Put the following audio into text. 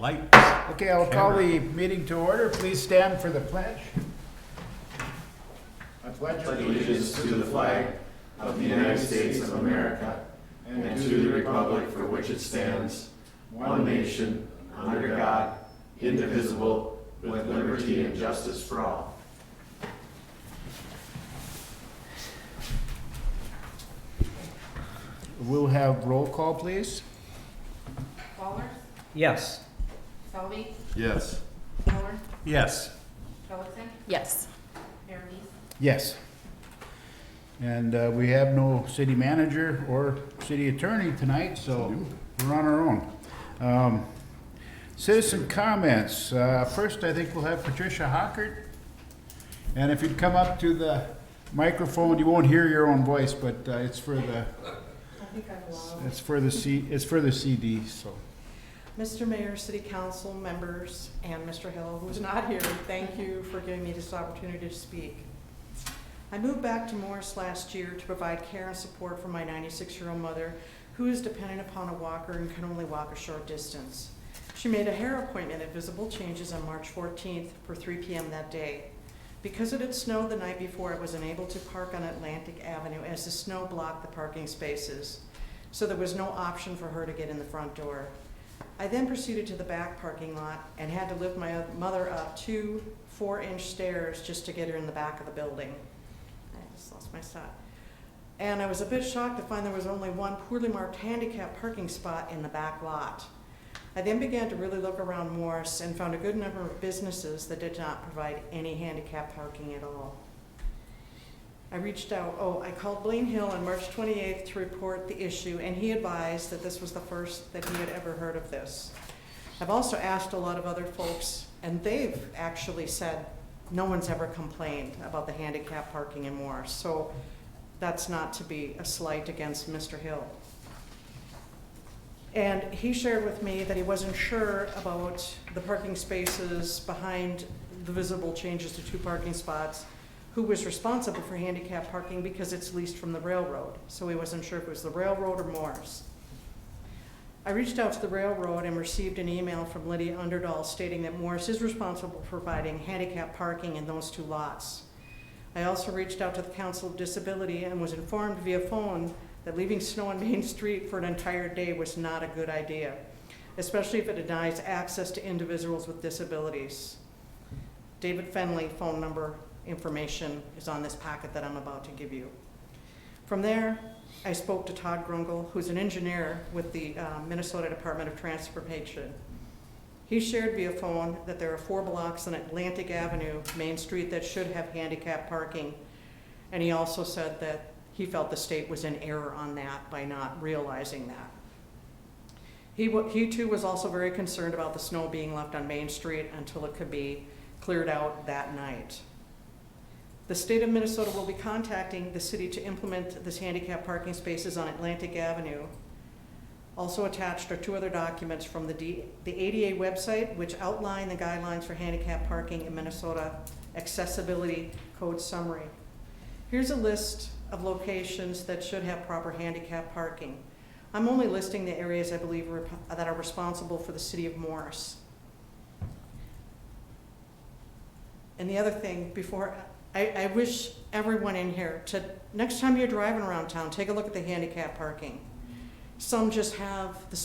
Lights. Okay, I'll call the meeting to order. Please stand for the pledge. I pledge Allegiance to the flag of the United States of America and to the republic for which it stands, one nation, under God, indivisible, with liberty and justice for all. We'll have roll call, please. Fowler, Yes. Selby, Yes. Miller, Yes. Pellicet, Yes. Mayor Meese. Yes. And we have no city manager or city attorney tonight, so we're on our own. Citizen comments. First, I think we'll have Patricia Hockert. And if you'd come up to the microphone, you won't hear your own voice, but it's for the I think I'm loud. it's for the CD. So Mr. Mayor, City Council members, and Mr. Hill, who's not here, thank you for giving me this opportunity to speak. I moved back to Morris last year to provide care and support for my 96-year-old mother, who is dependent upon a walker and can only walk a short distance. She made a hair appointment at Visible Changes on March 14th for 3 p.m. that day. Because it had snowed the night before, I was unable to park on Atlantic Avenue as the snow blocked the parking spaces, so there was no option for her to get in the front door. I then proceeded to the back parking lot and had to lift my mother up 2 4-inch stairs just to get her in the back of the building. I just lost my spot. And I was a bit shocked to find there was only one poorly marked handicap parking spot in the back lot. I then began to really look around Morris and found a good number of businesses that did not provide any handicap parking at all. I called Blaine Hill on March 28th to report the issue, and he advised that this was the first that he had ever heard of this. I've also asked a lot of other folks, and they've actually said no one's ever complained about the handicap parking in Morris, so that's not to be a slight against Mr. Hill. And he shared with me that he wasn't sure about the parking spaces behind the Visible Changes to 2 parking spots, who was responsible for handicap parking because it's leased from the railroad. So he wasn't sure if it was the railroad or Morris. I reached out to the railroad and received an email from Lydia Underdahl stating that Morris is responsible for providing handicap parking in those 2 lots. I also reached out to the Council of Disability and was informed via phone that leaving snow on Main Street for an entire day was not a good idea, especially if it denies access to individuals with disabilities. David Fenley phone number information is on this packet that I'm about to give you. From there, I spoke to Todd Grungle, who's an engineer with the Minnesota Department of Transportation. He shared via phone that there are 4 blocks on Atlantic Avenue, Main Street, that should have handicap parking, and he also said that he felt the state was in error on that by not realizing that. He too was also very concerned about the snow being left on Main Street until it could be cleared out that night. The state of Minnesota will be contacting the city to implement this handicap parking spaces on Atlantic Avenue. Also attached are 2 other documents from the ADA website, which outline the guidelines for handicap parking in Minnesota Accessibility Code Summary. Here's a list of locations that should have proper handicap parking. I'm only listing the areas I believe that are responsible for the city of Morris. And the other thing, I wish everyone in here to, next time you're driving around town, take a look at the handicap parking. Some just have the